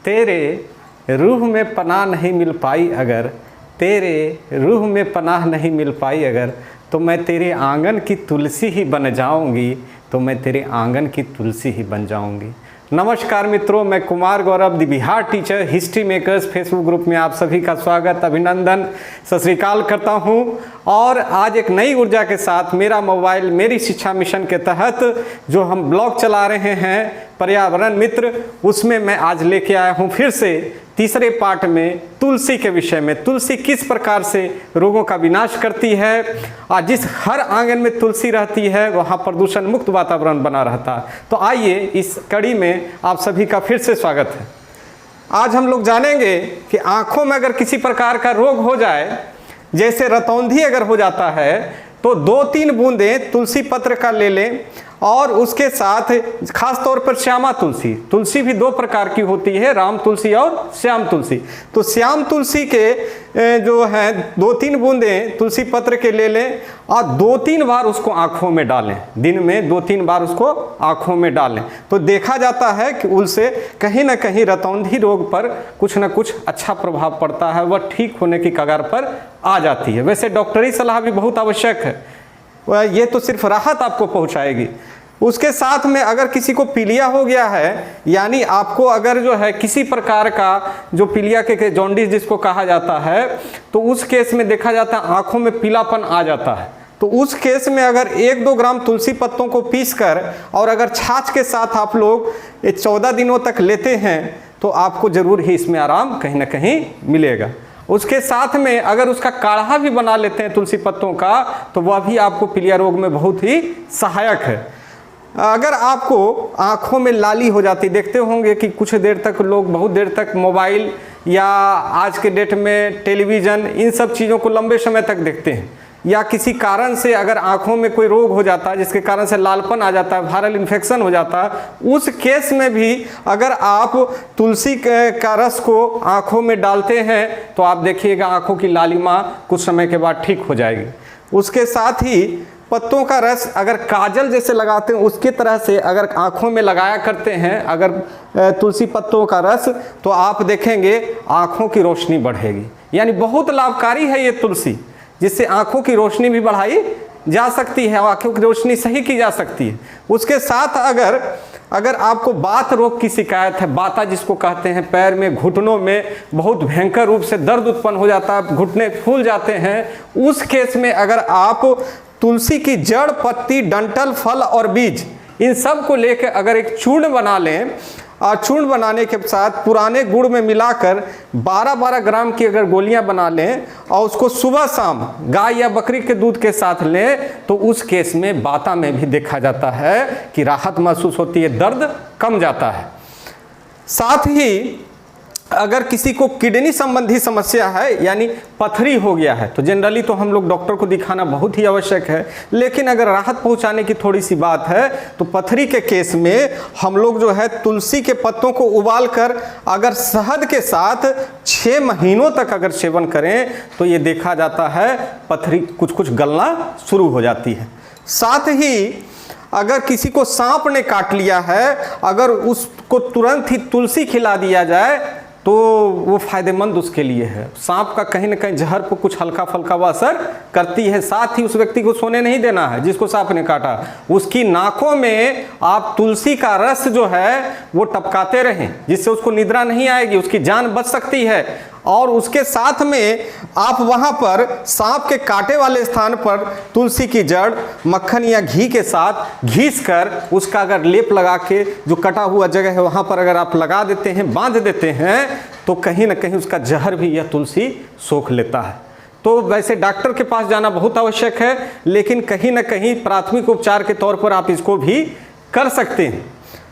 तेरे रूह में पनाह नहीं मिल पाई अगर, तेरे रूह में पनाह नहीं मिल पाई अगर, तो मैं तेरे आंगन की तुलसी ही बन जाऊंगी, तो मैं तेरे आंगन की तुलसी ही बन जाऊंगी। नमस्कार मित्रों, मैं Kumar Gaurav the Bihar teacher history makers Facebook group में आप सभी का स्वागत, अभिनंदन, सत श्री अकाल करता हूं। और आज एक नई ऊर्जा के साथ मेरा मोबाइल मेरी शिक्षा मिशन के तहत जो हम ब्लॉग चला रहे हैं पर्यावरण मित्र, उसमें मैं आज लेके आया हूं फिर से तीसरे पार्ट में तुलसी के विषय में। तुलसी किस प्रकार से रोगों का विनाश करती है और जिस हर आंगन में तुलसी रहती है वहाँ प्रदूषण मुक्त वातावरण बना रहता है। तो आइए इस कड़ी में आप सभी का फिर से स्वागत है। आज हम लोग जानेंगे कि आँखों में अगर किसी प्रकार का रोग हो जाए, जैसे रतौंधी अगर हो जाता है, तो 2-3 बूंदें तुलसी पत्र का ले लें और उसके साथ खास तौर पर श्यामा तुलसी, तुलसी भी 2 प्रकार की होती है, राम तुलसी और श्याम तुलसी। तो श्याम तुलसी के जो है 2-3 बूंदें तुलसी पत्र के ले लें और 2-3 बार उसको आँखों में डालें, दिन में 2-3 बार उसको आँखों में डालें। तो देखा जाता है कि उससे कहीं ना कहीं रतौंधी रोग पर कुछ ना कुछ अच्छा प्रभाव पड़ता है, वह ठीक होने की कगार पर आ जाती है। वैसे डॉक्टरी सलाह भी बहुत आवश्यक है, ये तो सिर्फ राहत आपको पहुंचाएगी। उसके साथ में अगर किसी को पीलिया हो गया है, यानी आपको अगर जो है किसी प्रकार का जो पीलिया के जॉन्डिस जिसको कहा जाता है, तो उस केस में देखा जाता है आंखों में पीलापन आ जाता है। तो उस केस में अगर 1-2 ग्राम तुलसी पत्तों को पीसकर और अगर छाछ के साथ आप लोग 14 दिनों तक लेते हैं तो आपको ज़रूर ही इसमें आराम कहीं ना कहीं मिलेगा। उसके साथ में अगर उसका काढ़ा भी बना लेते हैं तुलसी पत्तों का, तो वह भी आपको पीलिया रोग में बहुत ही सहायक है। अगर आपको आँखों में लाली हो जाती, देखते होंगे कि कुछ देर तक लोग बहुत देर तक मोबाइल या आज के डेट में टेलीविज़न इन सब चीज़ों को लंबे समय तक देखते हैं, या किसी कारण से अगर आँखों में कोई रोग हो जाता है जिसके कारण से लालपन आ जाता है, वायरल इन्फेक्शन हो जाता है, उस केस में भी अगर आप तुलसी का रस को आँखों में डालते हैं तो आप देखिएगा आँखों की लालिमा कुछ समय के बाद ठीक हो जाएगी। उसके साथ ही पत्तों का रस अगर काजल जैसे लगाते हैं उसकी तरह से अगर आँखों में लगाया करते हैं अगर तुलसी पत्तों का रस, तो आप देखेंगे आँखों की रोशनी बढ़ेगी। यानी बहुत लाभकारी है ये तुलसी, जिससे आँखों की रोशनी भी बढ़ाई जा सकती है, आँखों की रोशनी सही की जा सकती है। उसके साथ अगर आपको बात रोग की शिकायत है, बाता जिसको कहते हैं, पैर में घुटनों में बहुत भयंकर रूप से दर्द उत्पन्न हो जाता है, घुटने फूल जाते हैं, उस केस में अगर आप तुलसी की जड़, पत्ती, डंठल, फल और बीज इन सब को लेकर अगर एक चूर्ण बना लें और चूर्ण बनाने के साथ पुराने गुड़ में मिलाकर 12-12 ग्राम की अगर गोलियां बना लें और उसको सुबह शाम गाय या बकरी के दूध के साथ लें, तो उस केस में बाता में भी देखा जाता है कि राहत महसूस होती है, दर्द कम जाता है। साथ ही अगर किसी को किडनी संबंधी समस्या है, यानी पथरी हो गया है, तो जनरली तो हम लोग डॉक्टर को दिखाना बहुत ही आवश्यक है, लेकिन अगर राहत पहुंचाने की थोड़ी सी बात है तो पथरी के केस में हम लोग जो है तुलसी के पत्तों को उबालकर अगर शहद के साथ 6 महीनों तक अगर सेवन करें तो ये देखा जाता है पथरी कुछ गलना शुरू हो जाती है। साथ ही अगर किसी को सांप ने काट लिया है, अगर उसको तुरंत ही तुलसी खिला दिया जाए तो वो फायदेमंद उसके लिए है। सांप का कहीं ना कहीं जहर पर कुछ हल्का फल्का वह असर करती है। साथ ही उस व्यक्ति को सोने नहीं देना है जिसको सांप ने काटा, उसकी नाकों में आप तुलसी का रस जो है वो टपकाते रहें, जिससे उसको निद्रा नहीं आएगी, उसकी जान बच सकती है। और उसके साथ में आप वहाँ पर सांप के काटे वाले स्थान पर तुलसी की जड़ मक्खन या घी के साथ घिस कर उसका अगर लेप लगा के जो कटा हुआ जगह है वहाँ पर अगर आप लगा देते हैं, बांध देते हैं, तो कहीं ना कहीं उसका जहर भी यह तुलसी सोख लेता है। तो वैसे डॉक्टर के पास जाना बहुत आवश्यक है, लेकिन कहीं ना कहीं प्राथमिक उपचार के तौर पर आप इसको भी कर सकते हैं।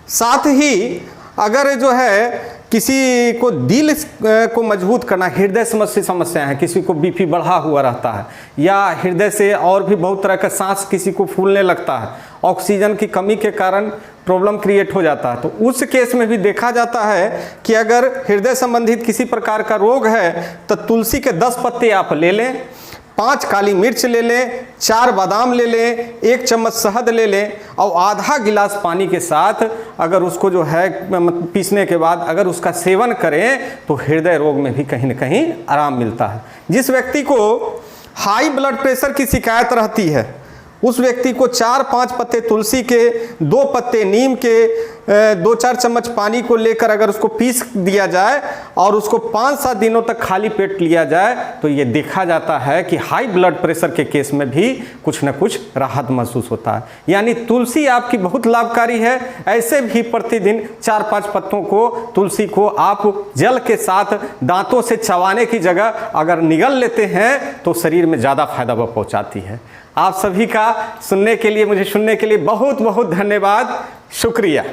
साथ ही अगर जो है किसी को दिल को मजबूत करना, हृदय संबंधी समस्या है, किसी को बीपी बढ़ा हुआ रहता है या हृदय से और भी बहुत तरह का सांस किसी को फूलने लगता है, ऑक्सीजन की कमी के कारण प्रॉब्लम क्रिएट हो जाता है, तो उस केस में भी देखा जाता है कि अगर हृदय संबंधित किसी प्रकार का रोग है तो तुलसी के 10 पत्ते आप ले लें, 5 काली मिर्च ले लें, 4 बादाम ले लें, 1 चम्मच शहद ले लें और आधा गिलास पानी के साथ अगर उसको जो है पीसने के बाद अगर उसका सेवन करें तो हृदय रोग में भी कहीं न कहीं आराम मिलता है। जिस व्यक्ति को हाई ब्लड प्रेशर की शिकायत रहती है उस व्यक्ति को 4-5 पत्ते तुलसी के, 2 पत्ते नीम के, 2-4 चम्मच पानी को लेकर अगर उसको पीस दिया जाए और उसको 5-7 दिनों तक खाली पेट लिया जाए तो ये देखा जाता है कि हाई ब्लड प्रेशर के केस में भी कुछ न कुछ राहत महसूस होता है। यानी तुलसी आपकी बहुत लाभकारी है। ऐसे भी प्रतिदिन 4-5 पत्तों को, तुलसी को आप जल के साथ दांतों से चबाने की जगह अगर निगल लेते हैं तो शरीर में ज़्यादा फायदा वह पहुँचाती है। आप सभी का सुनने के लिए, मुझे सुनने के लिए बहुत बहुत धन्यवाद, शुक्रिया।